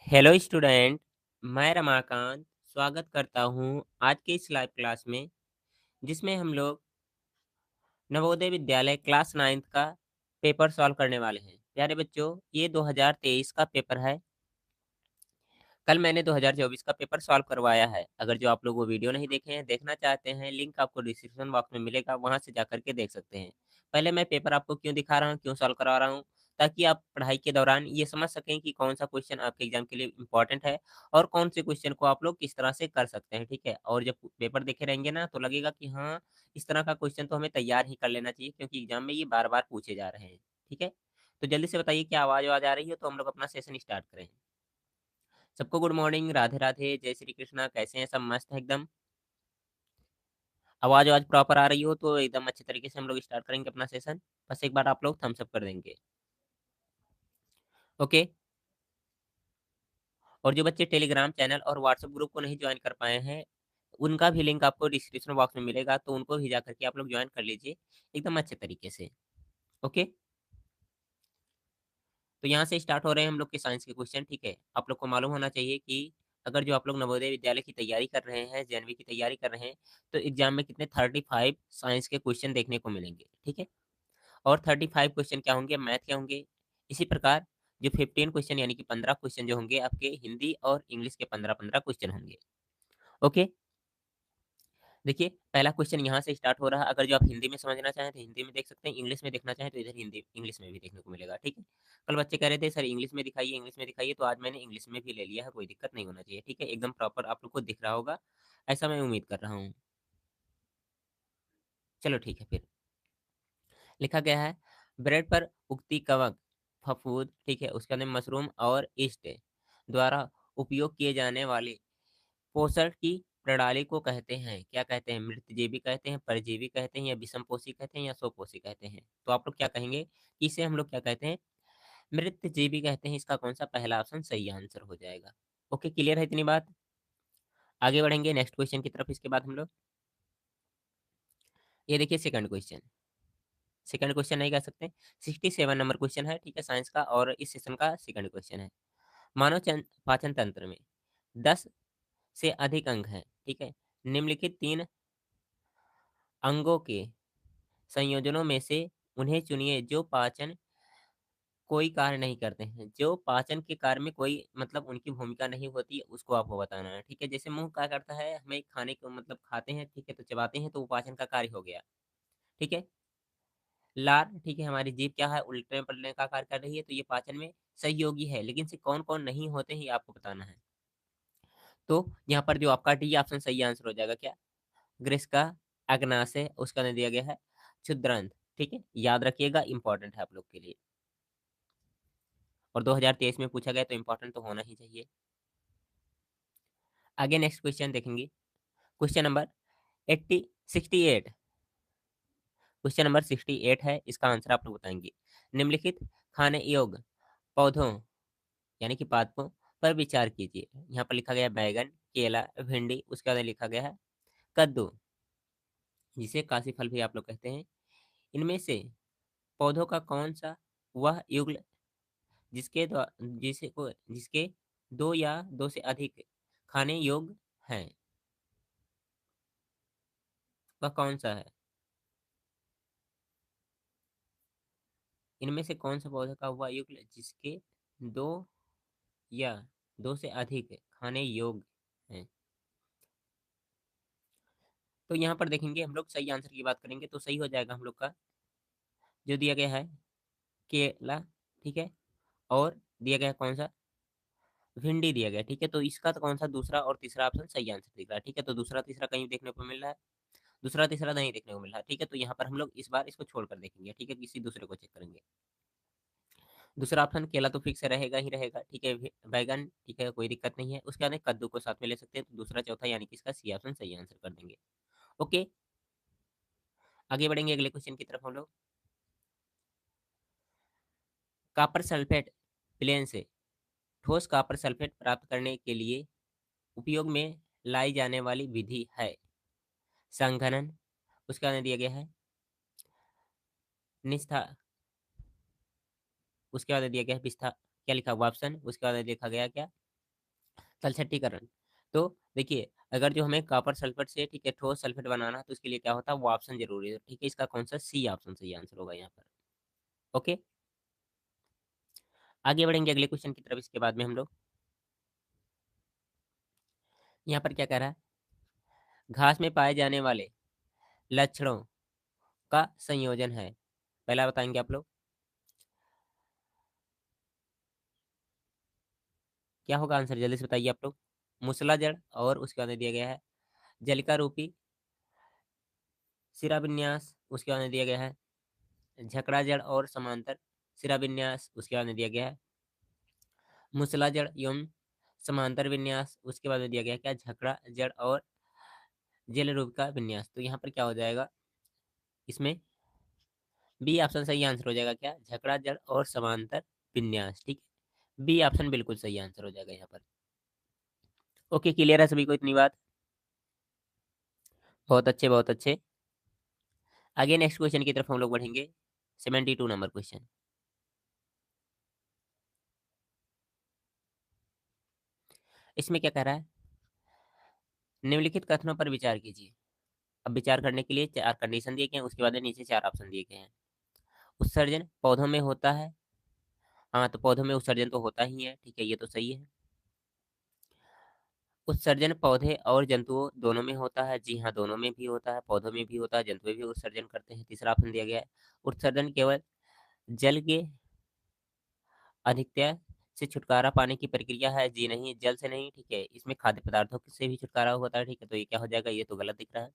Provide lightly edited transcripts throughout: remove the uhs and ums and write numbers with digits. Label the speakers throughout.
Speaker 1: Hello student. मैं रमाकांत स्वागत करता हूं आज के इस लाइव क्लास में, जिसमें हम लोग नवोदय विद्यालय क्लास 9 का पेपर सॉल्व करने वाले हैं। प्यारे बच्चों, ये 2023 का पेपर है। कल मैंने 2024 का पेपर सॉल्व करवाया है। अगर जो आप लोग वो वीडियो नहीं देखे हैं, देखना चाहते हैं, लिंक आपको डिस्क्रिप्शन बॉक्स में मिलेगा, वहां से जाकर के देख सकते हैं। पहले मैं पेपर आपको क्यों दिखा रहा हूँ, क्यों सॉल्व करवा रहा हूँ, ताकि आप पढ़ाई के दौरान ये समझ सकें कि कौन सा क्वेश्चन आपके एग्जाम के लिए इंपॉर्टेंट है और कौन से क्वेश्चन को आप लोग किस तरह से कर सकते हैं। ठीक है, और जब पेपर देखे रहेंगे ना, तो लगेगा कि हाँ, इस तरह का क्वेश्चन तो हमें तैयार ही कर लेना चाहिए, क्योंकि एग्जाम में ये बार बार पूछे जा रहे हैं। ठीक है, तो जल्दी से बताइए क्या आवाज आवाज आ रही है, तो हम लोग अपना सेशन स्टार्ट करें। सबको गुड मॉर्निंग, राधे राधे, जय श्री कृष्णा। कैसे हैं सब? मस्त है एकदम। आवाज आवाज प्रॉपर आ रही हो तो एकदम अच्छे तरीके से हम लोग स्टार्ट करेंगे अपना सेशन। बस एक बार आप लोग थम्स अप कर देंगे। ओके। और जो बच्चे टेलीग्राम चैनल और व्हाट्सएप ग्रुप को नहीं ज्वाइन कर पाए हैं, उनका भी लिंक आपको डिस्क्रिप्शन बॉक्स में मिलेगा, तो उनको भी जा करके आप लोग ज्वाइन कर लीजिए एकदम अच्छे तरीके से। ओके, तो यहाँ से स्टार्ट हो रहे हैं हम लोग के साइंस के क्वेश्चन। ठीक है, आप लोग को मालूम होना चाहिए कि अगर जो आप लोग नवोदय विद्यालय की तैयारी कर रहे हैं, जेएनवी की तैयारी कर रहे हैं, तो एग्जाम में कितने 35 साइंस के क्वेश्चन देखने को मिलेंगे। ठीक है, और 35 क्वेश्चन क्या होंगे, मैथ के होंगे। इसी प्रकार जो 15 क्वेश्चन यानी कि 15 क्वेश्चन जो होंगे आपके हिंदी और इंग्लिश के 15-15 क्वेश्चन होंगे। ओके, देखिए पहला क्वेश्चन यहाँ से स्टार्ट हो रहा है। अगर जो आप हिंदी में समझना चाहें तो हिंदी में देख सकते हैं, इंग्लिश में देखना चाहें तो इधर हिंदी इंग्लिश में भी देखने को मिलेगा। ठीक है, कल बच्चे कह रहे थे सर इंग्लिश में दिखाइए, इंग्लिश में दिखाइए, तो आज मैंने इंग्लिश में भी ले लिया है, कोई दिक्कत नहीं होना चाहिए। ठीक है, एकदम प्रॉपर आप लोग को दिख रहा होगा, ऐसा मैं उम्मीद कर रहा हूँ। चलो ठीक है, फिर लिखा गया है ब्रेड पर उगती कवक फफूद। ठीक है, उसके अंदर मशरूम और ईस्ट द्वारा उपयोग किए जाने वाले पोषण की प्रणाली को कहते हैं, क्या कहते हैं? मृतजीवी कहते हैं, परजीवी कहते हैं, या विषमपोषी कहते हैं, या स्वपोषी कहते हैं? तो आप लोग क्या कहेंगे कि इसे हम लोग क्या कहते हैं? मृतजीवी कहते हैं। इसका कौन सा पहला ऑप्शन सही आंसर हो जाएगा? ओके, क्लियर है इतनी बात? आगे बढ़ेंगे नेक्स्ट क्वेश्चन की तरफ। इसके बाद हम लोग ये देखिए सेकंड क्वेश्चन। सेकंड क्वेश्चन नहीं कह सकते, 67 नंबर क्वेश्चन है। ठीक है, साइंस का, और इस सेशन का सेकंड क्वेश्चन है। मानव पाचन तंत्र में 10 से अधिक अंग हैं। ठीक है, निम्नलिखित 3 अंगों के संयोजनों में से उन्हें चुनिए जो पाचन कोई कार्य नहीं करते हैं। जो पाचन के कार्य में कोई मतलब उनकी भूमिका नहीं होती, उसको आपको बताना है। ठीक है, जैसे मुंह क्या करता है, हमें खाने को मतलब खाते हैं, ठीक है, तो चबाते हैं, तो वो पाचन का कार्य हो गया। ठीक है, लार, ठीक है, हमारी जीभ क्या है, उल्टने पलटने का कार्य कर रही है, तो ये पाचन में सहयोगी है, लेकिन से कौन कौन नहीं होते हैं ये आपको बताना है। तो यहाँ पर जो आपका डी ऑप्शन सही आंसर हो जाएगा। क्या? ग्रीष्का, अग्नाशय, उसका अंदर दिया गया है क्षुद्रांत। ठीक है, याद रखिएगा, इंपॉर्टेंट है आप लोग के लिए, और 2023 में पूछा गया तो इंपॉर्टेंट तो होना ही चाहिए। आगे नेक्स्ट क्वेश्चन देखेंगे। Question number 68। क्वेश्चन नंबर 68 है, इसका आंसर आप लोग बताएंगे। निम्नलिखित खाने योग्य पौधों यानी कि पादपों पर विचार कीजिए। यहाँ पर लिखा गया है बैगन, केला, भिंडी, उसके बाद लिखा गया है कद्दू, जिसे काशी फल भी आप लोग कहते हैं। इनमें से पौधों का कौन सा वह युग्ल जिसके दो या दो से अधिक खाने योग्य हैं, वह कौन सा है? इनमें से कौन सा पौधे का वह युग्ल जिसके दो या दो से अधिक खाने योग्य हैं? तो यहाँ पर देखेंगे हम लोग, सही आंसर की बात करेंगे तो सही हो जाएगा हम लोग का जो दिया गया है केला। ठीक है, और दिया गया है कौन सा? भिंडी दिया गया है। ठीक है, तो इसका तो कौन सा दूसरा और तीसरा ऑप्शन सही आंसर दिख रहा है। ठीक है, तो दूसरा तीसरा कहीं देखने को मिल रहा है? दूसरा तीसरा नहीं देखने को मिल रहा है। ठीक है, तो यहाँ पर हम लोग इस बार इसको छोड़कर देखेंगे। ठीक है, किसी दूसरे को चेक करेंगे। दूसरा ऑप्शन केला तो फिक्स रहेगा ही रहेगा। ठीक है, बैगन, ठीक है, कोई दिक्कत नहीं है। उसके बाद कद्दू को साथ में ले सकते हैं, तो दूसरा चौथा यानी कि इसका सी ऑप्शन सही आंसर कर देंगे। ओके, आगे बढ़ेंगे अगले क्वेश्चन की तरफ हम लोग। कॉपर सल्फेट प्लेन से ठोस कॉपर सल्फेट प्राप्त करने के लिए उपयोग में लाई जाने वाली विधि है संघनन, उसके बाद दिया गया है निस्था, उसके बाद दिया गया है विस्था, क्या लिखा हुआ ऑप्शन, उसके बाद लिखा गया क्या तलछट्टीकरण। तो देखिए, अगर जो हमें कॉपर सल्फेट से, ठीक है, ठोस सल्फेट बनाना है, तो उसके लिए क्या होता है, वो ऑप्शन जरूरी है, ठीक है। इसका कौन सा, सी ऑप्शन सही आंसर होगा यहाँ पर। ओके, आगे बढ़ेंगे अगले क्वेश्चन की तरफ। इसके बाद में हम लोग यहाँ पर क्या कह रहा है, घास में पाए जाने वाले लक्षणों का संयोजन है। पहला बताएंगे आप लोग, क्या होगा आंसर, जल्दी से बताइए आप लोग। मूसला जड़, और उसके बाद में दिया गया है जलिका रूपी शिराविन्यास, उसके बाद में दिया गया है झकड़ा जड़ और समांतर शिराविन्यास, उसके बाद में दिया गया है मूसला जड़ एवं समांतर विन्यास, उसके बाद में दिया गया है क्या, झकड़ा जड़ और जेल रूप का विन्यास। तो यहाँ पर क्या हो जाएगा, इसमें बी ऑप्शन सही आंसर हो जाएगा, क्या, झकड़ा जड़ और समांतर विन्यास, ठीक है। बी ऑप्शन बिल्कुल सही आंसर हो जाएगा यहाँ पर। ओके, क्लियर है सभी को इतनी बात। बहुत अच्छे, बहुत अच्छे। आगे नेक्स्ट क्वेश्चन की तरफ हम लोग बढ़ेंगे। 72 नंबर क्वेश्चन। इसमें क्या कह रहा है, निम्नलिखित कथनों पर विचार कीजिए। अब विचार करने के लिए 4 कंडीशन दिए गए हैं, उसके बाद में नीचे 4 ऑप्शन दिए गए हैं। उत्सर्जन पौधों में होता है, हाँ, तो पौधों में उत्सर्जन तो होता ही है, ठीक है, ये तो सही है। उत्सर्जन पौधे और जंतुओं दोनों में होता है, जी हाँ, दोनों में भी होता है, पौधों में भी होता है, जंतु भी उत्सर्जन करते हैं। तीसरा ऑप्शन दिया गया है, उत्सर्जन केवल जल के अधिकता से छुटकारा पाने की प्रक्रिया है, जी नहीं, जल से नहीं, ठीक है, इसमें खाद्य पदार्थों से भी छुटकारा होता है, ठीक है, तो ये क्या हो जाएगा, ये तो गलत दिख रहा है।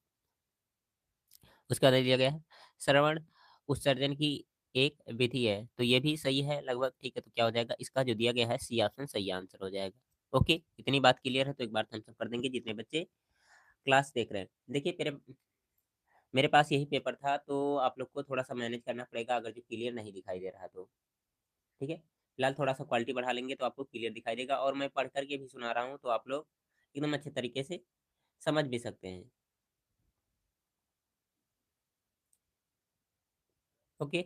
Speaker 1: उसका आगे दिया गया है श्रवण उत्सर्जन की एक विधि है, तो ये भी सही है लगभग, ठीक है, तो क्या हो जाएगा, इसका जो दिया गया है सी ऑप्शन सही आंसर हो जाएगा। ओके, इतनी बात क्लियर है, तो एक बार थम्स अप कर देंगे जितने बच्चे क्लास देख रहे हैं। देखिए, मेरे मेरे पास यही पेपर था, तो आप लोग को थोड़ा सा मैनेज करना पड़ेगा, अगर जो क्लियर नहीं दिखाई दे रहा तो, ठीक है। फिलहाल थोड़ा सा क्वालिटी बढ़ा लेंगे तो आपको क्लियर दिखाई देगा, और मैं पढ़ करके भी सुना रहा हूँ, तो आप लोग एकदम अच्छे तरीके से समझ भी सकते हैं। ओके,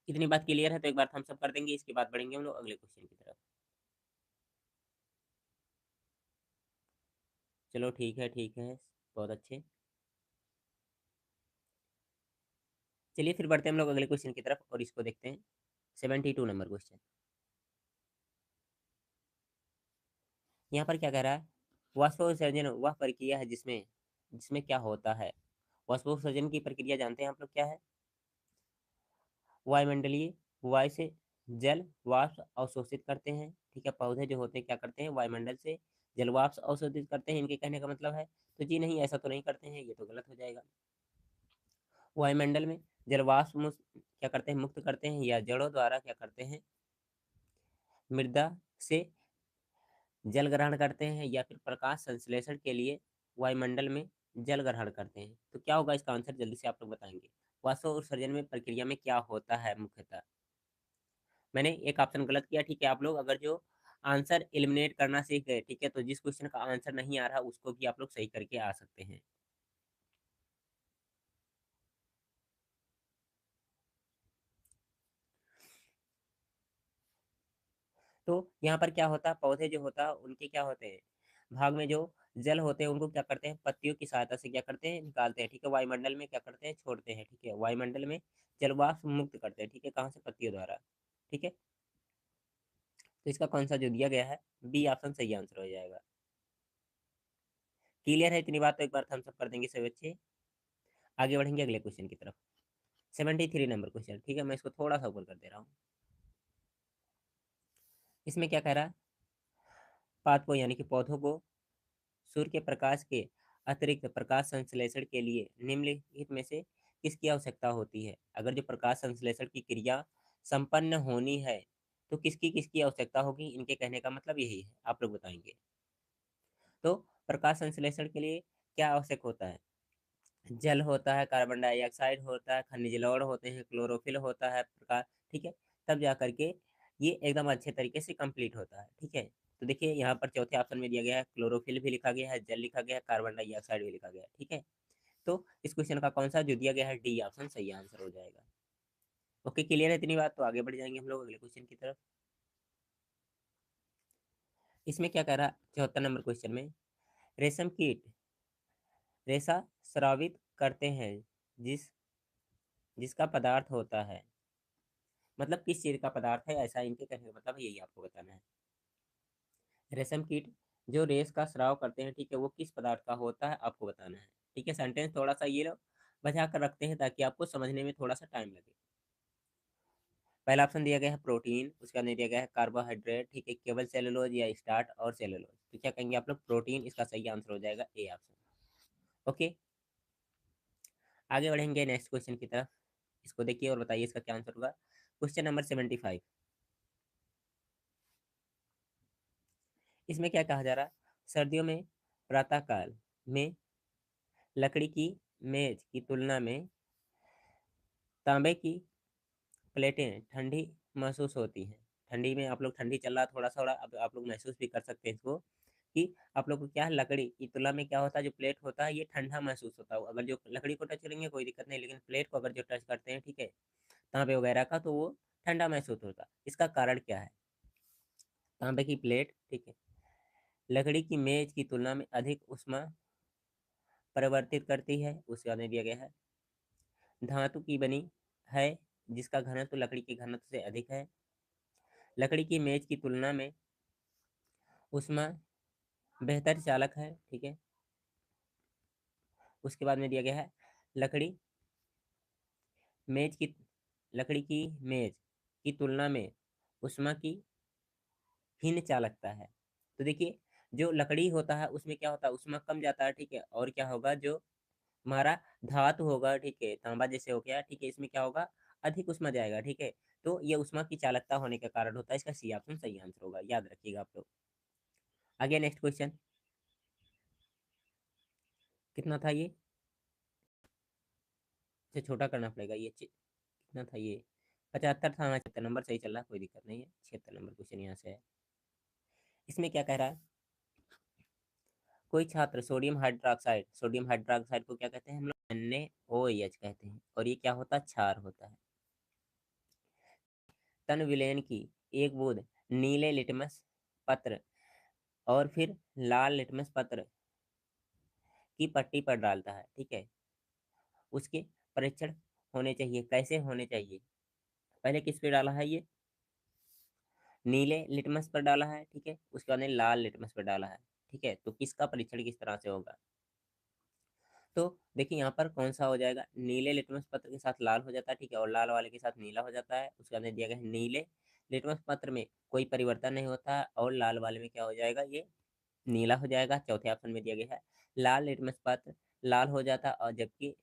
Speaker 1: इतनी बात क्लियर है, तो एक बार थम्स अप कर देंगे, इसके बाद बढ़ेंगे हम लोग अगले क्वेश्चन की तरफ। चलो ठीक है, ठीक है, बहुत अच्छे। चलिए फिर बढ़ते हैं हम लोग अगले क्वेश्चन की तरफ, और इसको देखते हैं। 72 नंबर क्वेश्चन। यहाँ पर क्या कह रहा है, वाष्पोत्सर्जन वह प्रक्रिया है जिसमें जिसमें क्या होता है। वाष्पोत्सर्जन की प्रक्रिया जानते हैं आप लोग क्या है, वायुमंडलीय वायु से जल वाष्प अवशोषित करते हैं, ठीक है। पौधे जो होते हैं क्या करते हैं, वायुमंडल से जल वाष्प अवशोषित करते हैं, इनके कहने का मतलब है। तो जी नहीं, ऐसा तो नहीं करते हैं, ये तो गलत हो जाएगा। वायुमंडल में जल वाष्प क्या करते हैं, मुक्त करते हैं, या जड़ों द्वारा क्या करते हैं, मृदा से जल ग्रहण करते हैं, या फिर प्रकाश संश्लेषण के लिए वायुमंडल में जल ग्रहण करते हैं। तो क्या होगा इसका आंसर, जल्दी से आप लोग बताएंगे। वाष्प उत्सर्जन में प्रक्रिया में क्या होता है मुख्यतः। मैंने एक ऑप्शन गलत किया, ठीक है। आप लोग अगर जो आंसर एलिमिनेट करना सीख गए, ठीक है, तो जिस क्वेश्चन का आंसर नहीं आ रहा उसको भी आप लोग सही करके आ सकते हैं। तो यहाँ पर क्या होता है, पौधे जो होता है उनके क्या होते हैं, भाग में जो जल होते हैं उनको क्या करते हैं, पत्तियों की सहायता से क्या करते हैं, निकालते हैं, ठीक है। वायुमंडल में क्या करते हैं, छोड़ते हैं, ठीक है। वायुमंडल में जलवाष्प मुक्त करते हैं, ठीक है, कहाँ से, पत्तियों द्वारा, ठीक है। तो इसका कौन सा जो दिया गया है, बी ऑप्शन सही आंसर हो जाएगा। क्लियर है इतनी बात, तो एक बार थम्स अप कर देंगे सभी बच्चे। आगे बढ़ेंगे अगले क्वेश्चन की तरफ। 73 नंबर क्वेश्चन, ठीक है, मैं इसको थोड़ा सा ऊपर कर दे रहा हूँ। इसमें क्या कह रहा है, पात को यानी कि पौधों को सूर्य के प्रकाश के अतिरिक्त प्रकाश संश्लेषण के लिए निम्नलिखित में से किसकी आवश्यकता होती है। अगर जो प्रकाश संश्लेषण की क्रिया संपन्न होनी है, तो किसकी किसकी आवश्यकता होगी, इनके कहने का मतलब यही है, आप लोग बताएंगे। तो प्रकाश संश्लेषण के लिए क्या आवश्यक होता है, जल होता है, कार्बन डाइऑक्साइड होता है, खनिज लवण होते हैं, क्लोरोफिल होता है, प्रकाश, ठीक है। तब जा करके ये एकदम अच्छे तरीके से कंप्लीट होता है, ठीक है। तो देखिए यहाँ पर चौथे ऑप्शन में दिया गया है, क्लोरोफिल भी लिखा गया है, जल लिखा गया है, कार्बन डाइऑक्साइड भी लिखा गया है, ठीक है। तो इस क्वेश्चन का कौन सा जो दिया गया है, डी ऑप्शन सही आंसर हो जाएगा। ओके, क्लियर है इतनी बात, तो आगे बढ़ जाएंगे हम लोग अगले क्वेश्चन की तरफ। इसमें क्या कह रहा 74 नंबर क्वेश्चन में, रेशम कीट रेशा स्रावित करते हैं जिसका पदार्थ होता है, मतलब किस चीज का पदार्थ है, ऐसा इनके कहने का मतलब यही आपको बताना है। रेशम कीट जो रेस का स्राव करते हैं, ठीक है, वो किस पदार्थ का होता है आपको बताना है। ठीक है, सेंटेंस थोड़ा सा ये लोग बचा कर रखते हैं ताकि आपको समझने में थोड़ा सा टाइम लगे। पहला ऑप्शन दिया गया है प्रोटीन, उसके अंदर दिया गया है कार्बोहाइड्रेट, ठीक है, केवल सेलुलोज या स्टार्च और सेलुलोज। तो क्या कहेंगे आप लोग, प्रोटीन इसका सही आंसर हो जाएगा, ए ऑप्शन। ओके, आगे बढ़ेंगे नेक्स्ट क्वेश्चन की तरफ। इसको देखिए और बताइए इसका क्या आंसर होगा। क्वेश्चन नंबर 75, इसमें क्या कहा जा रहा है, सर्दियों में प्रातःकाल में लकड़ी की मेज की तुलना में तांबे की प्लेटें ठंडी महसूस होती हैं। ठंडी में आप लोग, ठंडी चल रहा है थोड़ा थोड़ा, अब आप लोग महसूस भी कर सकते हैं इसको, कि आप लोग को क्या है, लकड़ी की तुलना में क्या होता है, जो प्लेट होता है ये ठंडा महसूस होता है। अगर जो लकड़ी को टच करेंगे कोई दिक्कत नहीं, लेकिन प्लेट को अगर जो टच करते हैं, ठीक है, तांबे वगैरह का, तो वो ठंडा महसूस होता है। इसका कारण क्या है, तांबे की प्लेट, ठीक है, लकड़ी की मेज की तुलना में अधिक ऊष्मा परिवर्तित करती है। उसके बाद में दिया गया है धातु की बनी है जिसका घनत्व लकड़ी के घनत्व से अधिक है। लकड़ी की मेज की तुलना में ऊष्मा बेहतर चालक है, ठीक है। उसके बाद में दिया गया है लकड़ी मेज की लकड़ी की मेज की तुलना में ऊष्मा की हीन चालकता है। तो देखिए, जो लकड़ी होता है उसमें क्या होता है, ऊष्मा कम जाता है, ठीक है, और क्या होगा, जो हमारा धातु होगा, ठीक है, तांबा जैसे हो गया, ठीक है, इसमें क्या होगा, अधिक ऊष्मा जाएगा, ठीक है। तो ये ऊष्मा की चालकता होने के कारण होता है। इसका सी ऑप्शन सही आंसर होगा, याद रखिएगा आप लोग। आगे नेक्स्ट क्वेश्चन, कितना था ये, इसे छोटा करना पड़ेगा, ये कितना था ये, 75 था। हाँ, 76 नंबर सही चल रहा है, कोई दिक्कत नहीं है। 76 नंबर क्वेश्चन यहाँ से है। इसमें क्या कह रहा है, कोई छात्र सोडियम हाइड्रोक्साइड को क्या कहते हैं हम लोग, NaOH कहते हैं, और ये क्या होता है, क्षार होता है। तन विलयन की एक बूंद नीले लिटमस पत्र और फिर लाल लिटमस पत्र की पट्टी पर डालता है, ठीक है, उसके परीक्षण होने चाहिए, कैसे होने चाहिए। पहले किस पे डाला है, ये नीले लिटमस पर डाला है, ठीक है, उसके बाद में लाल लिटमस पर डाला है, ठीक है, तो किसका परीक्षण किस तरह से होगा। तो देखिए यहाँ पर कौन सा हो जाएगा, नीले लिटमस पत्र के साथ लाल हो जाता है, ठीक है, और लाल वाले के साथ नीला हो जाता है। उसके अंदर दिया गया है नीले लिटमस पत्र में कोई परिवर्तन नहीं होता है, और लाल वाले में क्या हो जाएगा, ये नीला हो जाएगा। चौथे ऑप्शन में दिया गया है लाल लिटमस पत्र लाल हो जाता है, और जबकि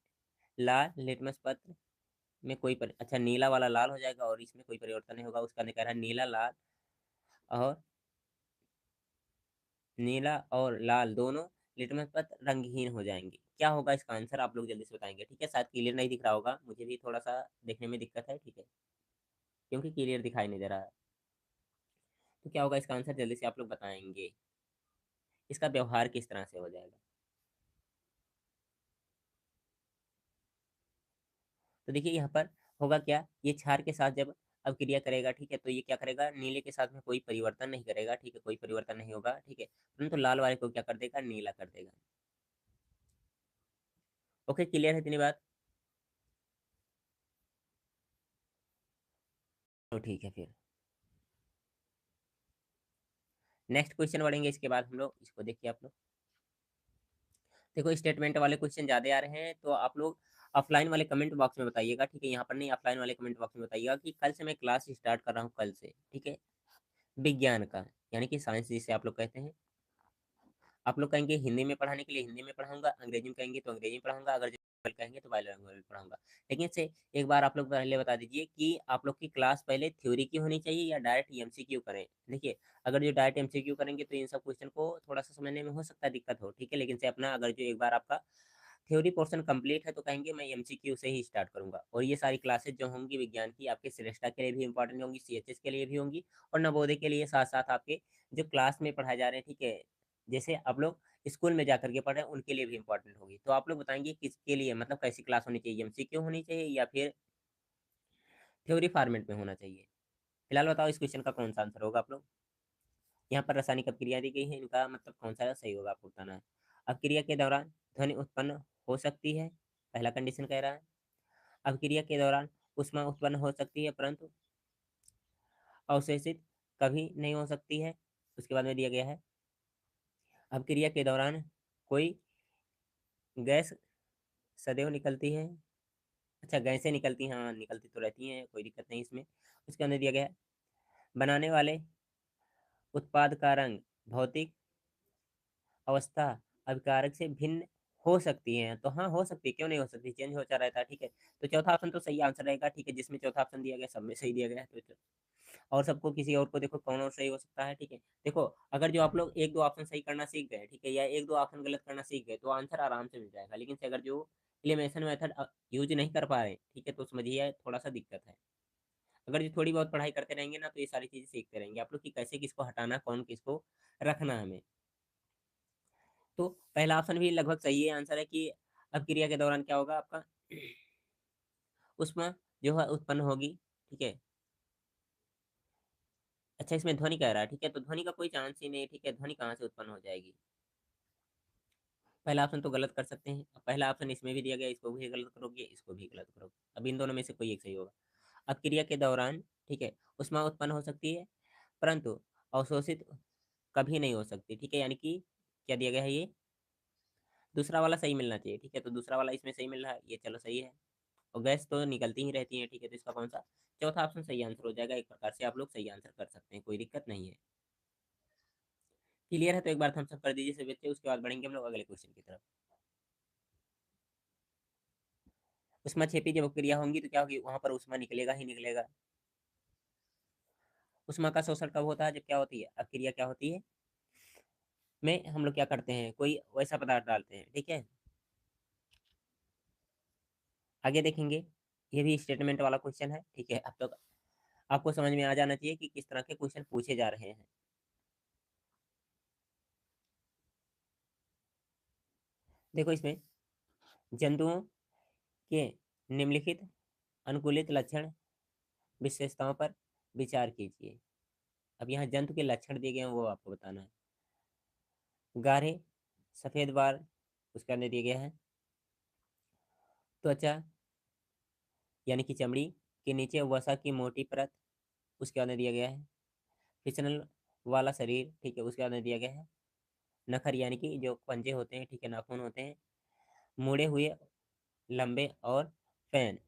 Speaker 1: लाल लिटमस पत्र में अच्छा, नीला वाला लाल हो जाएगा और इसमें कोई परिवर्तन नहीं होगा। उसका अंदर कह रहा है और नीला और लाल दोनों लिटमस पत्र रंगहीन हो जाएंगे। क्या होगा इसका आंसर, आप लोग जल्दी से बताएंगे, ठीक है। शायद क्लियर नहीं दिख रहा होगा, मुझे भी थोड़ा सा देखने में दिक्कत है, ठीक है, क्योंकि क्लियर दिखाई नहीं दे रहा है। तो क्या होगा इसका आंसर, जल्दी से आप लोग बताएंगे, इसका व्यवहार किस तरह से हो जाएगा। तो देखिए यहाँ पर होगा क्या, ये क्षार के साथ जब अब क्रिया करेगा, ठीक है, तो ये क्या करेगा, नीले के साथ में कोई परिवर्तन नहीं करेगा, ठीक है, कोई परिवर्तन नहीं होगा, ठीक है, परंतु लाल वाले को क्या कर देगा, नीला कर देगा। ओके, क्लियर है इतनी बात, तो ठीक है फिर नेक्स्ट क्वेश्चन बढ़ेंगे। इसके बाद हम लोग इसको देखिए आप लोग, देखो स्टेटमेंट वाले क्वेश्चन ज्यादा आ रहे हैं, तो आप लोग ऑफलाइन वाले कमेंट बॉक्स में बताइएगा, ठीक है, यहाँ पर नहीं, ऑफलाइन वाले कमेंट बॉक्स में बताइएगा कि कल से मैं क्लास स्टार्ट कर रहा हूँ, कल से, ठीक है, विज्ञान का, यानी कि साइंस जिसे आप लोग कहते हैं। आप लोग कहेंगे हिंदी में पढ़ाने के लिए हिंदी में पढ़ाऊंगा, अंग्रेजी में कहेंगे तो अंग्रेजी में पढ़ाऊंगा, अगर बाइलिंगुअल कहेंगे तो बाइलिंगुअल पढ़ाऊंगा। लेकिन से एक बार आप लोग पहले बता दीजिए कि आप लोग की क्लास पहले थ्योरी की होनी चाहिए या डायरेक्ट एमसीक्यू करें। देखिए, अगर जो डायरेक्ट एमसीक्यू करेंगे तो इन सब क्वेश्चन को थोड़ा सा समझने में हो सकता है दिक्कत हो, ठीक है, लेकिन से अपना अगर जो एक बार आपका थ्योरी पोर्शन कंप्लीट है तो कहेंगे मैं एमसीक्यू से ही स्टार्ट करूंगा। और ये सारी क्लासेस जो होंगी विज्ञान की, आपके श्रेष्ठता के लिए भी इंपॉर्टेंट होंगी, सीएचएस के लिए भी होंगी, और नवोदय के लिए, साथ साथ आपके जो क्लास में पढ़ाए जा रहे हैं, ठीक है, जैसे आप लोग स्कूल में जाकर के पढ़ रहे हैं उनके लिए भी इंपॉर्टेंट होगी। तो आप लोग बताएंगे किसके लिए, मतलब कैसी क्लास होनी चाहिए, एमसीक्यू होनी चाहिए या फिर थ्योरी फॉर्मेट में होना चाहिए। फिलहाल बताओ इस क्वेश्चन का कौन सा आंसर होगा आप लोग। यहाँ पर रासायनिक अपक्रिया दी गई है, इनका मतलब कौन सा सही होगा आपको बताना है। अपक्रिया के दौरान ध्वनि उत्पन्न हो सकती है, पहला कंडीशन कह रहा है। अपक्रिया के दौरान ऊष्मा उत्पन्न हो सकती है, परंतु अवशोषित कभी नहीं हो सकती है। उसके बाद में दिया गया है अपक्रिया के दौरान कोई गैस सदैव निकलती है। अच्छा, गैसें निकलती हैं, हाँ निकलती तो रहती हैं, कोई दिक्कत नहीं इसमें। उसके अंदर दिया गया है बनाने वाले उत्पाद का रंग भौतिक अवस्था अभिकारक से भिन्न हो सकती है। तो हाँ, हो सकती है, क्यों नहीं हो सकती, चेंज होता रहता है, ठीक है। तो चौथा ऑप्शन तो सही आंसर रहेगा, ठीक है, जिसमें चौथा ऑप्शन दिया गया सब में सही दिया गया है। तो और सबको किसी और को देखो कौन और सही हो सकता है, ठीक है। देखो, अगर जो आप लोग एक दो ऑप्शन सही करना सीख गए, ठीक है, या एक दो ऑप्शन गलत करना सीख गए, तो आंसर आराम से मिल जाएगा। लेकिन से अगर जो एलिमिनेशन मेथड यूज नहीं कर पा रहे, ठीक है, तो समझिए थोड़ा सा दिक्कत है। अगर जो थोड़ी बहुत पढ़ाई करते रहेंगे ना, तो ये सारी चीजें सीखते रहेंगे आप लोग कि कैसे किसको हटाना, कौन किसको रखना है हमें। तो पहला ऑप्शन भी लगभग सही है आंसर है कि अपक्रिया के दौरान क्या होगा आपका ऊष्मा जो है उत्पन्न होगी, ठीक है। अच्छा, इसमें ध्वनि कह रहा है, ठीक है, तो ध्वनि का कोई चांस ही नहीं है, ठीक है, ध्वनि कहाँ से उत्पन्न हो जाएगी। पहला ऑप्शन तो गलत कर सकते हैं। अब पहला ऑप्शन इसमें भी दिया गया, इसको भी गलत करोगे, इसको भी गलत करोगे, अब इन दोनों में से कोई एक सही होगा। अपक्रिया के दौरान, ठीक है, ऊष्मा उत्पन्न हो सकती है, परंतु अवशोषित कभी नहीं हो सकती, ठीक है, यानी कि क्या दिया गया है ये दूसरा वाला सही मिलना चाहिए, ठीक है, तो दूसरा वाला इसमें सही मिल रहा है, ये चलो सही है। और गैस तो निकलती ही रहती है, ठीक है, तो इसका कौन सा चौथा ऑप्शन सही आंसर हो जाएगा। एक प्रकार से आप लोग सही आंसर कर सकते हैं, कोई दिक्कत नहीं है। क्लियर है, तो एक बार थम्स अप कर दीजिए सभी बच्चे, उसके बाद बढ़ेंगे हम लोग अगले क्वेश्चन की तरफ। उष्मा क्षेपी जब क्रिया होंगी तो क्या होगी, वहां पर उष्मा निकलेगा ही निकलेगा। उष्मा का शोषण कब होता है, जब क्या होती है अक्रिया, क्या होती है में हम लोग क्या करते हैं, कोई वैसा पदार्थ डालते हैं, ठीक है। आगे देखेंगे, ये भी स्टेटमेंट वाला क्वेश्चन है, ठीक है। अब तक आपको समझ में आ जाना चाहिए कि किस तरह के क्वेश्चन पूछे जा रहे हैं। देखो, इसमें जंतुओं के निम्नलिखित अनुकूलित लक्षण विशेषताओं पर विचार कीजिए। अब यहाँ जंतु के लक्षण दिए गए हैं, वो आपको बताना है। गाढ़े सफेद बार उसके अंदर दिया गया है। त्वचा यानी कि चमड़ी के नीचे वसा की मोटी परत, उसके अंदर दिया गया है। फिसलन वाला शरीर, ठीक है, उसके अंदर दिया गया है। नखर यानी कि जो पंजे होते हैं, ठीक है, नाखून होते हैं, मुड़े हुए, लंबे और पैन।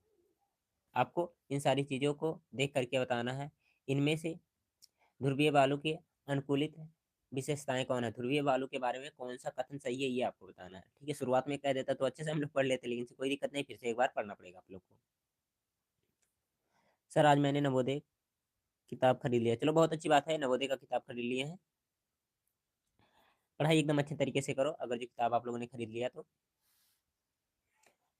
Speaker 1: आपको इन सारी चीजों को देख करके बताना है, इनमें से ध्रुवीय बालू के अनुकूलित विशेषताएं कौन है, ध्रुवीय बालू के बारे में कौन सा कथन सही है, ये आपको बताना है, ठीक है। शुरुआत में कह देता तो अच्छे से हम लोग पढ़ लेते, लेकिन कोई दिक्कत नहीं, फिर से एक बार पढ़ना पड़ेगा आप लोग को। सर, आज मैंने नवोदय किताब खरीद लिया, चलो बहुत अच्छी बात है, नवोदय का किताब खरीद लिए हैं। पढ़ाई एकदम अच्छे तरीके से करो, अगर जो किताब आप लोगों ने खरीद लिया तो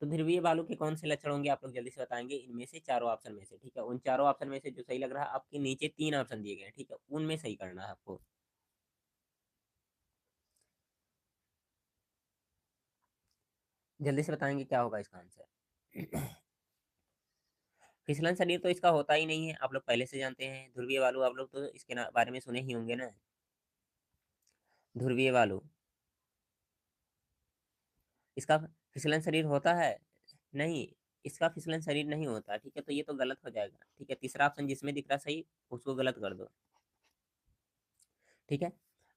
Speaker 1: ध्रुवीय बालू के कौन से लक्षण होंगे आप लोग जल्दी से बताएंगे, इनमें से चारों ऑप्शन में से, ठीक है। उन चारों ऑप्शन में से जो सही लग रहा है, आपके नीचे तीन ऑप्शन दिए गए हैं, ठीक है, उनमें सही करना है आपको। जल्दी से बताएंगे क्या होगा इसका आंसर। फिसलन शरीर तो इसका होता ही नहीं है, आप लोग पहले से जानते हैं। ध्रुवीय बालू आप लोग तो इसके बारे में सुने ही होंगे ना। ध्रुवीय बालू, इसका फिसलन शरीर होता है नहीं, इसका फिसलन शरीर नहीं होता, ठीक है, तो ये तो गलत हो जाएगा, ठीक है। तीसरा ऑप्शन जिसमें दिख रहा सही, उसको गलत कर दो, ठीक है।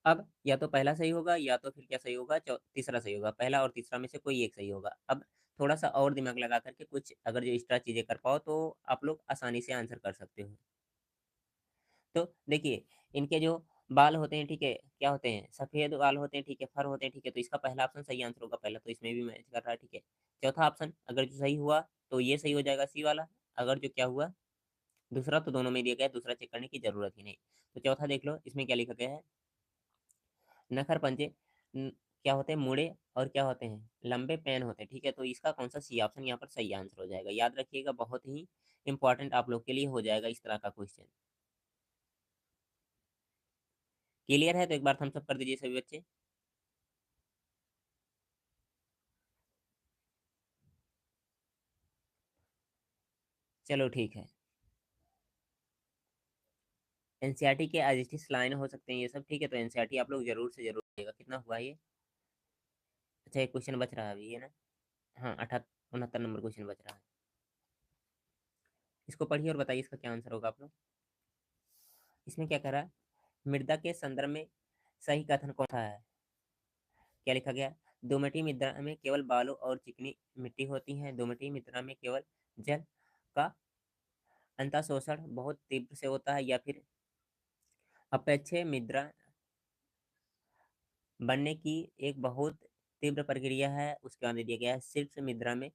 Speaker 1: अब या तो पहला सही होगा, या तो फिर क्या सही होगा, तीसरा सही होगा। पहला और तीसरा में से कोई एक सही होगा। अब थोड़ा सा और दिमाग लगा करके कुछ अगर जो एक्स्ट्रा चीजें कर पाओ, तो आप लोग आसानी से आंसर कर सकते हो। तो देखिए, इनके जो बाल होते हैं, ठीक है, क्या होते हैं, सफेद बाल होते हैं, ठीक है, फर होते हैं, ठीक है, तो इसका पहला ऑप्शन सही आंसर होगा, पहला तो इसमें भी मैच कर रहा है, ठीक है। चौथा ऑप्शन अगर जो सही हुआ तो ये सही हो जाएगा, सी वाला। अगर जो क्या हुआ दूसरा, तो दोनों में दिया गया है, दूसरा चेक करने की जरूरत ही नहीं। तो चौथा देख लो, इसमें क्या लिखा गया है, नखर पंजे क्या होते हैं, मुड़े, और क्या होते हैं, लंबे पैन होते हैं, ठीक है। तो इसका कौन सा सी ऑप्शन यहाँ पर सही आंसर हो जाएगा, याद रखिएगा, बहुत ही इंपॉर्टेंट आप लोग के लिए हो जाएगा इस तरह का क्वेश्चन। क्लियर है, तो एक बार थम्स अप कर दीजिए सभी बच्चे। चलो ठीक है। एनसीईआरटी के एडजेक्टिव्स लाइन हो सकते हैं ये सब, ठीक है। तो एनसीईआरटी आप लोग जरूर से जरूर पढ़िएगा। कितना हुआ ये? अच्छा, एक क्वेश्चन बच रहा है अभी, ये ना। हाँ, 69 नंबर क्वेश्चन बच रहा है। इसको पढ़िए और बताइए इसका क्या आंसर होगा आप लोग। इसमें क्या कह रहा है? मृदा के संदर्भ में सही कथन कौन सा है? क्या लिखा गया? दोमटी मृदा में केवल बालू और चिकनी मिट्टी होती है। दोमटी मृदा में केवल जल का अंतःशोषण बहुत तीव्र से होता है, या फिर अपेक्षे मृदा बनने की एक बहुत तीव्र प्रक्रिया है। उसके बाद दिया गया है सिर्फ मृदा में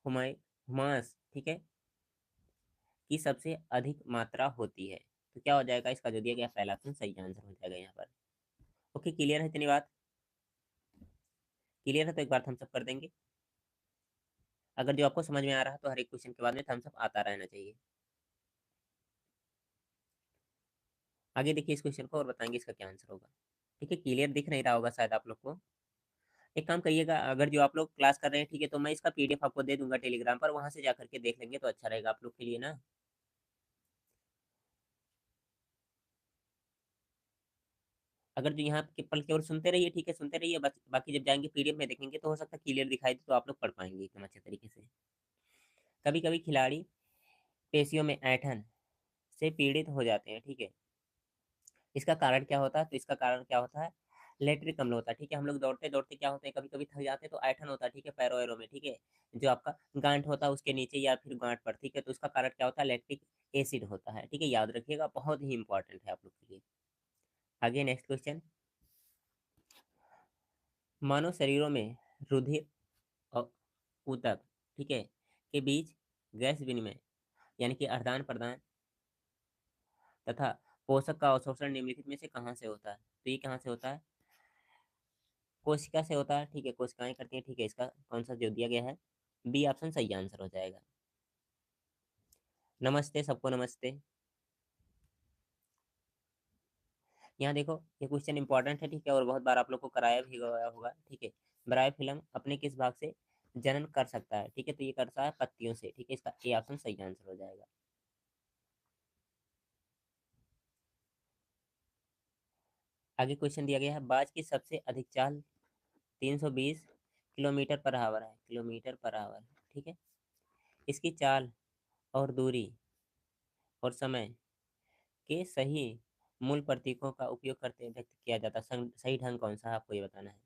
Speaker 1: हुमास, ठीक है, की सबसे अधिक मात्रा होती है। तो क्या हो जाएगा इसका जो दिया गया पहला ऑप्शन सही आंसर हो जाएगा यहाँ पर। ओके, क्लियर है इतनी बात? क्लियर है तो एक बार थम्स अप कर देंगे। अगर जो आपको समझ में आ रहा है तो हर एक क्वेश्चन के बाद में थम्स अप आता रहना चाहिए। आगे देखिए इस क्वेश्चन को और बताएंगे इसका क्या आंसर होगा। ठीक है, क्लियर दिख नहीं रहा होगा शायद आप लोग को। एक काम करिएगा, अगर जो आप लोग क्लास कर रहे हैं, ठीक है, तो मैं इसका पीडीएफ आपको दे दूंगा टेलीग्राम पर, वहां से जा करके देख लेंगे तो अच्छा रहेगा आप लोग के लिए ना। अगर जो यहाँ के पल केवल सुनते रहिए, ठीक है, सुनते रहिए, बाकी जब जाएंगे पीडीएफ में देखेंगे तो हो सकता है क्लियर दिखाई दे, तो आप लोग पढ़ पाएंगे एकदम अच्छे तरीके से। कभी कभी खिलाड़ी पेशियों में ऐंठन से पीड़ित हो जाते हैं, ठीक है। इसका कारण क्या होता है? तो इसका कारण क्या होता है? लैक्टिक अम्ल होता है, ठीक है। हम लोग दौड़ते दौड़ते क्या होते हैं, कभी कभी थक जाते हैं तो ऐंठन होता है, ठीक है, पैरों वैरों में, ठीक है, जो आपका गांठ होता है उसके नीचे या फिर गांठ पर, ठीक है। तो इसका कारण क्या होता है? लैक्टिक एसिड होता है, ठीक है, याद रखिएगा, बहुत ही इंपॉर्टेंट है आप लोग के लिए। आगे नेक्स्ट क्वेश्चन। मानव शरीरों में रुधिर और ऊतक, ठीक है, के बीच गैस विनिमय यानी कि आदान प्रदान तथा पोषक का अवशोषण निम्नलिखित में से कहाँ से होता है? तो ये कहाँ से होता है? कोशिका से होता है, ठीक है, कोशिकाएं करती हैं, ठीक है। इसका कौन सा जो दिया गया है, बी ऑप्शन सही आंसर हो जाएगा। नमस्ते सबको, नमस्ते। यहाँ देखो, ये क्वेश्चन इंपॉर्टेंट है, ठीक है, और बहुत बार आप लोग को कराया भी गया होगा, ठीक है। ब्रायोफिल्म अपने किस भाग से जनन कर सकता है? ठीक है, तो ये करता है पत्तियों से, ठीक है। इसका ए ऑप्शन सही आंसर हो जाएगा। आगे क्वेश्चन दिया गया है, बाज की सबसे अधिक चाल 320 किलोमीटर पर आवर है, किलोमीटर पर आवर, ठीक है। इसकी चाल और दूरी और समय के सही मूल प्रतीकों का उपयोग करते व्यक्त किया जाता है। सही ढंग कौन सा है आपको ये बताना है।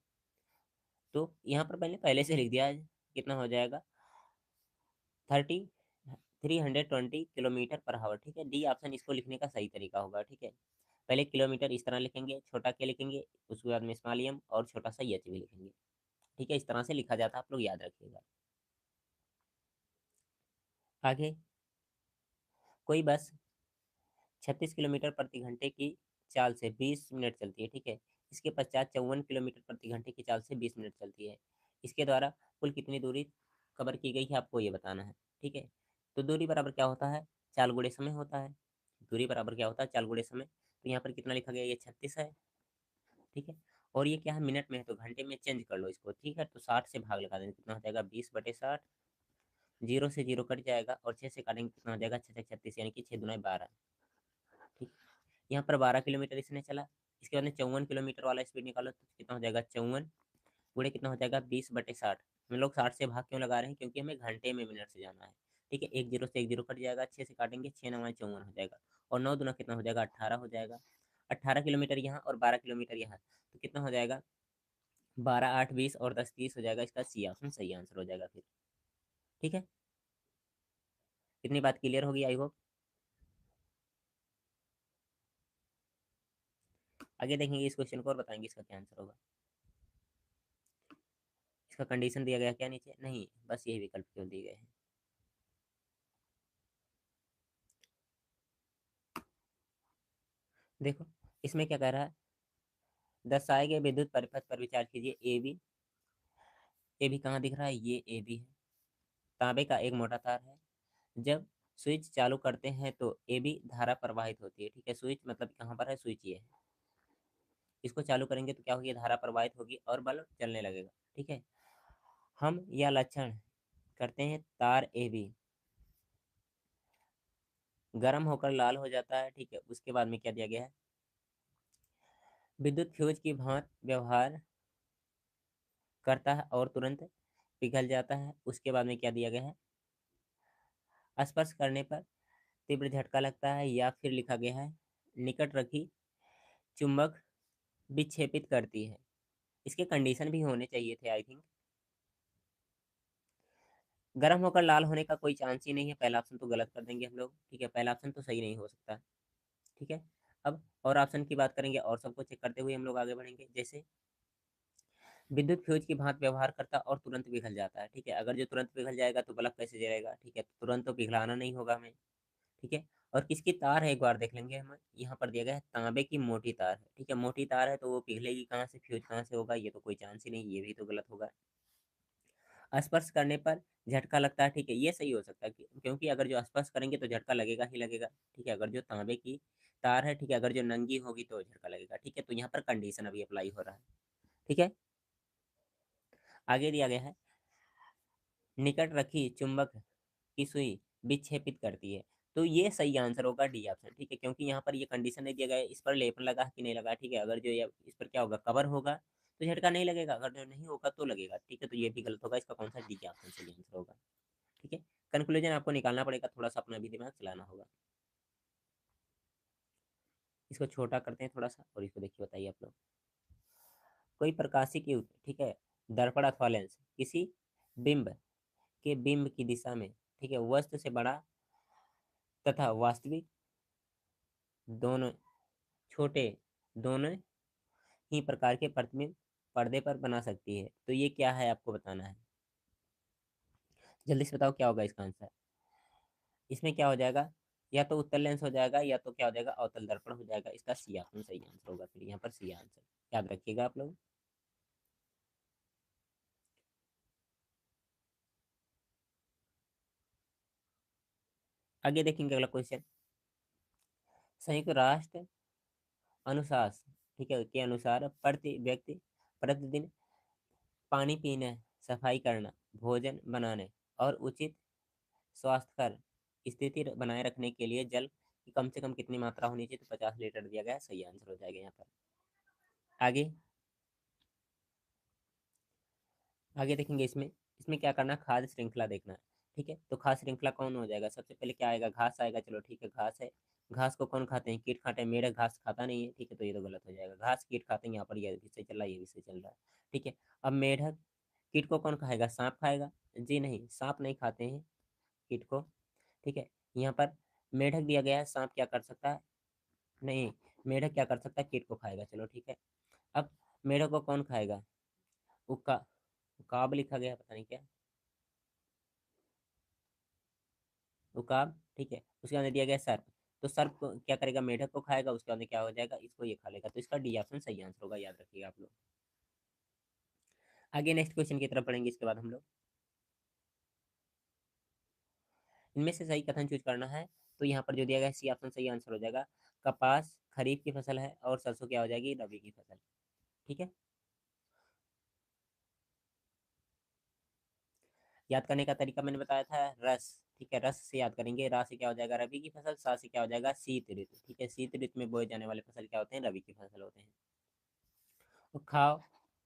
Speaker 1: तो यहाँ पर मैंने पहले से लिख दिया है, कितना हो जाएगा? 320 किलोमीटर पर आवर, ठीक है। डी ऑप्शन इसको लिखने का सही तरीका होगा, ठीक है। पहले किलोमीटर इस तरह लिखेंगे, छोटा के लिखेंगे, उसके बाद में स्मॉल एम और छोटा सा एच भी लिखेंगे, ठीक है। इस तरह से लिखा जाता है, आप लोग याद रखिएगा। आगे, कोई बस 36 किलोमीटर प्रति घंटे की चाल से 20 मिनट चलती है, ठीक है। इसके पश्चात 54 किलोमीटर प्रति घंटे की चाल से 20 मिनट चलती है। इसके द्वारा कुल कितनी दूरी कवर की गई है आपको ये बताना है, ठीक है। तो दूरी बराबर क्या होता है? चाल गुणे समय होता है। दूरी बराबर क्या होता है? चाल गुणे समय। तो यहाँ पर कितना लिखा गया? ये 36 है, ठीक है। और ये क्या है? मिनट में है, तो घंटे में चेंज कर लो इसको, ठीक है। तो 60 से भाग लगा देंगे, कितना हो जाएगा? 20/60। जीरो से जीरो कट जाएगा और 6 से काटेंगे, कितना हो जाएगा? 6×36 यानी कि 6×2 12, ठीक। यहाँ पर 12 किलोमीटर इसने चला। इसके बाद में 54 किलोमीटर वाला स्पीड निकालो तो कितना हो जाएगा? 54 गुणे कितना हो जाएगा? 20/60। हम लोग 60 से भाग क्यों लगा रहे हैं? क्योंकि हमें घंटे में मिनट से जाना है, ठीक है। एक जीरो से एक जीरो कट जाएगा, 6 से काटेंगे, 6×9 = 54 हो जाएगा। और 9 दूना कितना हो जाएगा? 18 हो जाएगा। 18 किलोमीटर यहाँ और 12 किलोमीटर यहाँ, तो कितना हो जाएगा? 12 8 20 और 10 30 हो जाएगा। इसका सी ऑप्शन सही आंसर हो जाएगा फिर, ठीक है। इतनी बात क्लियर होगी आई होप। आगे देखेंगे इस क्वेश्चन को और बताएंगे इसका क्या आंसर होगा। इसका कंडीशन दिया गया क्या नीचे? नहीं, बस यही विकल्प क्यों दिए गए हैं। देखो, इसमें क्या कह रहा है? दर्शाए गए विद्युत परिपथ पर विचार कीजिए। ए बी, ए बी कहाँ दिख रहा है? ये ए बी है। तांबे का एक मोटा तार है। जब स्विच चालू करते हैं तो ए बी धारा प्रवाहित होती है, ठीक है। स्विच मतलब कहाँ पर है? स्विच ये है। इसको चालू करेंगे तो क्या होगी? धारा प्रवाहित होगी और बल्ब चलने लगेगा, ठीक है। हम यह लक्षण करते हैं तार ए बी गर्म होकर लाल हो जाता है, ठीक है। उसके बाद में क्या दिया गया है, विद्युत फ्यूज की भांति व्यवहार करता है और तुरंत पिघल जाता है। उसके बाद में क्या दिया गया है, स्पर्श करने पर तीव्र झटका लगता है, या फिर लिखा गया है निकट रखी चुंबक विक्षेपित करती है। इसके कंडीशन भी होने चाहिए थे आई थिंक। गर्म होकर लाल होने का कोई चांस ही नहीं है, पहला ऑप्शन तो गलत कर देंगे हम लोग, ठीक है। पहला ऑप्शन तो सही नहीं हो सकता, ठीक है। अब और ऑप्शन की बात करेंगे और सबको चेक करते हुए हम लोग आगे बढ़ेंगे। जैसे विद्युत फ्यूज की भांति व्यवहार करता और तुरंत पिघल जाता है, ठीक है। अगर जो तुरंत पिघल जाएगा तो बल्ब कैसे जलेगा, ठीक है। तो तुरंत तो पिघलाना नहीं होगा हमें, ठीक है। और किसकी तार है एक बार देख लेंगे हम, यहाँ पर दिया गया है तांबे की मोटी तार है, ठीक है। मोटी तार है तो वो पिघलेगी कहाँ से, फ्यूज कहाँ से होगा, ये तो कोई चांस ही नहीं, ये भी तो गलत होगा। स्पर्श करने पर झटका लगता है, ठीक है, ये सही हो सकता है क्योंकि अगर जो स्पर्श करेंगे तो झटका लगेगा ही लगेगा, ठीक है। अगर जो तांबे की तार है, ठीक है, अगर जो नंगी होगी तो झटका लगेगा, ठीक है। तो यहाँ पर कंडीशन अभी अप्लाई हो रहा है, ठीक है। आगे दिया गया है निकट रखी चुंबक की सुई विक्षेपित करती है। तो ये सही आंसर होगा डी ऑप्शन, ठीक है। क्योंकि यहाँ पर ये कंडीशन नहीं दिया गया है इस पर लेपन लगा है कि नहीं लगा, ठीक है। अगर जो ये इस पर क्या होगा, कवर होगा तो झटका नहीं लगेगा, अगर जो नहीं होगा तो लगेगा, ठीक है। तो ये भी गलत होगा, इसका कौन सा डी ऑप्शन सही आंसर होगा, ठीक है। कंक्लूजन आपको निकालना पड़ेगा, थोड़ा सा अपना भी दिमाग चलाना होगा। इसको छोटा करते हैं थोड़ा सा और इसको देखिए, बताइए आप लोग। कोई प्रकाशी की, ठीक है, दर्पण अथवा लेंस किसी बिंब के बिंब की दिशा में, ठीक है, वस्तु से बड़ा तथा वास्तविक दोनों छोटे दोनों ही प्रकार के प्रतिबिंब पर्दे पर बना सकती है। तो ये क्या है आपको बताना है, जल्दी से बताओ क्या होगा इसका आंसर। इसमें क्या हो जाएगा, या तो उत्तल लेंस हो जाएगा, या तो क्या हो जाएगा, अवतल दर्पण हो जाएगा। इसका सी ऑप्शन सही आंसर होगा, फिर यहाँ पर सी आंसर याद रखिएगा आप लोग। आगे देखेंगे अगला क्वेश्चन। संयुक्त राष्ट्र अनुसार, ठीक है, के अनुसार प्रति व्यक्ति प्रतिदिन पानी पीने, सफाई करना, भोजन बनाने और उचित स्वास्थ्यकर स्थिति बनाए रखने के लिए जल की कम से कम कितनी मात्रा होनी चाहिए, तो 50 लीटर दिया गया है, सही आंसर हो जाएगा यहाँ पर। आगे आगे देखेंगे इसमें, इसमें क्या करना, खाद्य श्रृंखला देखना है, ठीक है। तो खाद्य श्रृंखला कौन हो जाएगा, सबसे पहले क्या आएगा, घास आएगा, चलो ठीक है, घास है। घास को कौन खाते हैं, कीट खाते हैं, मेढक घास खाता नहीं है, ठीक है। तो ये तो गलत हो जाएगा, घास कीट खाते हैं, यहाँ पर ये विषय चल रहा है, ये विषय चल रहा है, ठीक है। अब मेढक कीट को कौन खाएगा, सांप खाएगा, जी नहीं, सांप नहीं खाते हैं कीट को, ठीक है। यहाँ पर मेढक दिया गया है, सांप क्या कर सकता है, नहीं, मेढक क्या कर सकता है, कीट को खाएगा, चलो ठीक है। अब मेढक को कौन खाएगा, उका उकाब लिखा गया है, पता नहीं क्या, उकाब, ठीक है। उसके अंदर दिया गया है सर्प, तो सर्प को क्या करेगा, मेढक को खाएगा, उसके अंदर क्या हो जाएगा, इसको ये खा लेगा। तो इसका डी ऑप्शन सही आंसर होगा, याद रखिएगा आप लोग। आगे नेक्स्ट क्वेश्चन की तरफ पढ़ेंगे इसके बाद हम लोग। इनमें से सही कथन चूज करना है, तो यहाँ पर जो दिया गया है सी ऑप्शन सही आंसर हो जाएगा। कपास खरीफ की फसल है और सरसों क्या हो जाएगी, रबी की फसल, ठीक है। याद करने का तरीका मैंने बताया था, रस, ठीक है, रस से याद करेंगे। रा से क्या हो जाएगा, रबी की फसल। सा से क्या हो जाएगा, शीत ऋतु, ठीक है। शीत ऋतु में बोए जाने वाले फसल क्या होते हैं, रबी की फसल होते हैं। और खाओ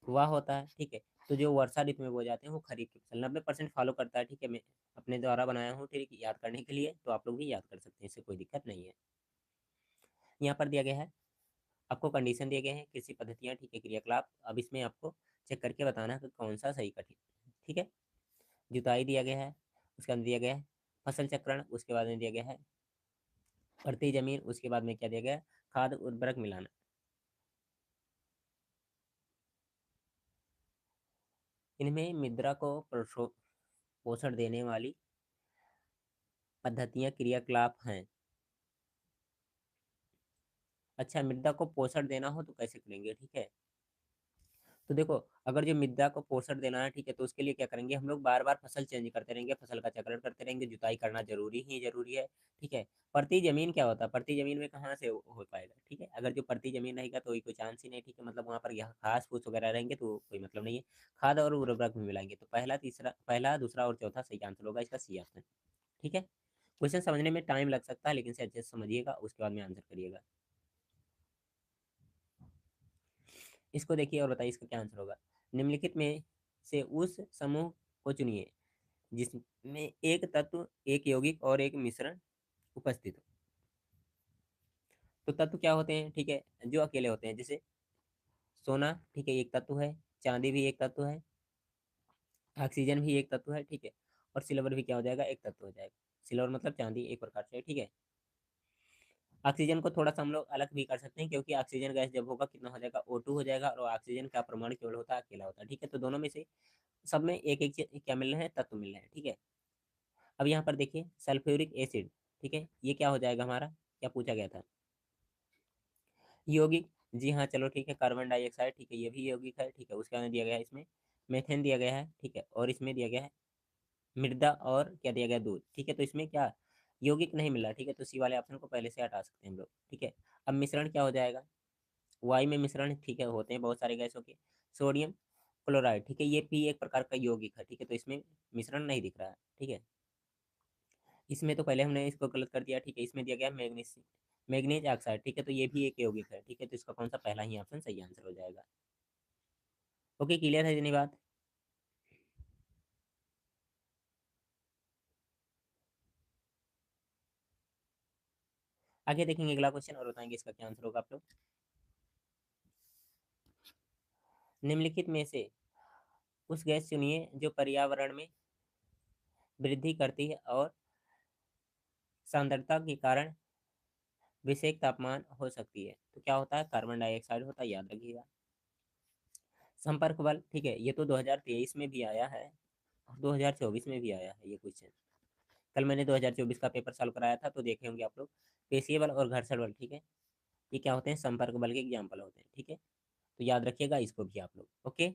Speaker 1: हुआ होता है, ठीक है। तो जो वर्षा ऋतु में बोए जाते हैं वो खरीफ की फसल। 90% फॉलो करता है, ठीक है। मैं अपने द्वारा बनाया हूँ, ठीक है, याद करने के लिए, तो आप लोग भी याद कर सकते हैं, इससे कोई दिक्कत नहीं है। यहाँ पर दिया गया है, आपको कंडीशन दिए गए हैं, कृषि पद्धतियाँ, ठीक है, क्रियाकलाप। अब इसमें आपको चेक करके बताना है कि कौन सा सही कठिन, ठीक है। जुताई दिया गया है, उसके अंदर दिया गया है फसल चक्रण, उसके बाद में दिया गया है बढ़ती जमीन, उसके बाद में क्या दिया गया है, खाद उर्वरक मिलाना। इनमें मृदा को पोषण देने वाली पद्धतियाँ क्रियाकलाप हैं। अच्छा, मृदा को पोषण देना हो तो कैसे करेंगे, ठीक है। तो देखो, अगर जो मृदा को पोषण देना है, ठीक है, तो उसके लिए क्या करेंगे, हम लोग बार बार फसल चेंज करते रहेंगे, फसल का चक्रण करते रहेंगे, जुताई करना जरूरी ही जरूरी है, ठीक है। प्रति जमीन क्या होता है, प्रति जमीन में कहाँ से हो पाएगा, ठीक है। अगर जो प्रति जमीन रहेगा तो कोई चांस ही नहीं, ठीक है। मतलब वहां पर यहाँ घास फूस वगैरह रहेंगे तो कोई मतलब नहीं है। खाद और उर्वरक भी मिलाएंगे, तो पहला दूसरा और चौथा सही आंसर होगा इसका सी ऑप्शन, ठीक है। क्वेश्चन समझने में टाइम लग सकता है, लेकिन से अच्छे से समझिएगा, उसके बाद में आंसर करिएगा। इसको देखिए और बताइए इसका क्या आंसर होगा। निम्नलिखित में से उस समूह को चुनिए जिसमें एक तत्व, एक यौगिक और एक मिश्रण उपस्थित हो। तो तत्व क्या होते हैं, ठीक है, जो अकेले होते हैं, जैसे सोना, ठीक है, एक तत्व है, चांदी भी एक तत्व है, ऑक्सीजन भी एक तत्व है, ठीक है, और सिल्वर भी क्या हो जाएगा, एक तत्व हो जाएगा। सिल्वर मतलब चांदी एक प्रकार से, ठीक है। ऑक्सीजन को थोड़ा सा हम लोग अलग भी कर सकते हैं, क्योंकि ऑक्सीजन गैस जब होगा कितना हो जाएगा, O2 हो जाएगा, और ऑक्सीजन का परमाणु केवल होता है, अकेला होता है, ठीक है। तो दोनों में से सब में एक एक क्या मिल रहे हैं, तत्व मिल रहे हैं, ठीक है। अब यहाँ पर देखिए सल्फ्यूरिक एसिड, ठीक है, ये क्या हो जाएगा हमारा, क्या पूछा गया था, यौगिक। जी हाँ, चलो ठीक है, कार्बन डाइऑक्साइड, ठीक है, ये भी यौगिक है, ठीक है। उसके बाद दिया गया है इसमें मेथेन दिया गया है, ठीक है, और इसमें दिया गया है मृदा, और क्या दिया गया, दूध, ठीक है। तो इसमें क्या यौगिक नहीं मिल रहा, ठीक है, तो सी वाले ऑप्शन को पहले से हटा सकते हैं हम लोग, ठीक है। अब मिश्रण क्या हो जाएगा, वायु में मिश्रण, ठीक है, होते हैं बहुत सारे गैसों के। सोडियम क्लोराइड, ठीक है, ये भी एक प्रकार का यौगिक है, ठीक है, तो इसमें मिश्रण नहीं दिख रहा है, ठीक है। इसमें तो पहले हमने इसको गलत कर दिया, ठीक है, इसमें दिया गया मैग्नीज, मैग्नीज ऑक्साइड, ठीक है, तो ये भी एक यौगिक है, ठीक है, तो इसका कौन सा पहला ही ऑप्शन सही आंसर हो जाएगा। ओके, क्लियर है इतनी बात। आगे देखेंगे अगला क्वेश्चन और बताएंगे इसका क्या आंसर होगा आप लोग। निम्नलिखित में से उस गैस चुनिए जो पर्यावरण में वृद्धि करती है और सांद्रता के कारण विषेक तापमान हो सकती है। तो क्या होता है, कार्बन डाइऑक्साइड होता है, याद रखिएगा। संपर्क बल, ठीक है, ये तो 2023 में भी आया है और 2024 में भी आया है ये क्वेश्चन। कल मैंने 2024 का पेपर सॉल्व कराया था, तो देखे होंगे आप लोग। पेशीय बल और घर्षण बल, ठीक है, ये क्या होते हैं, संपर्क बल के एग्जाम्पल होते हैं, ठीक है। तो याद रखिएगा इसको भी आप लोग, ओके।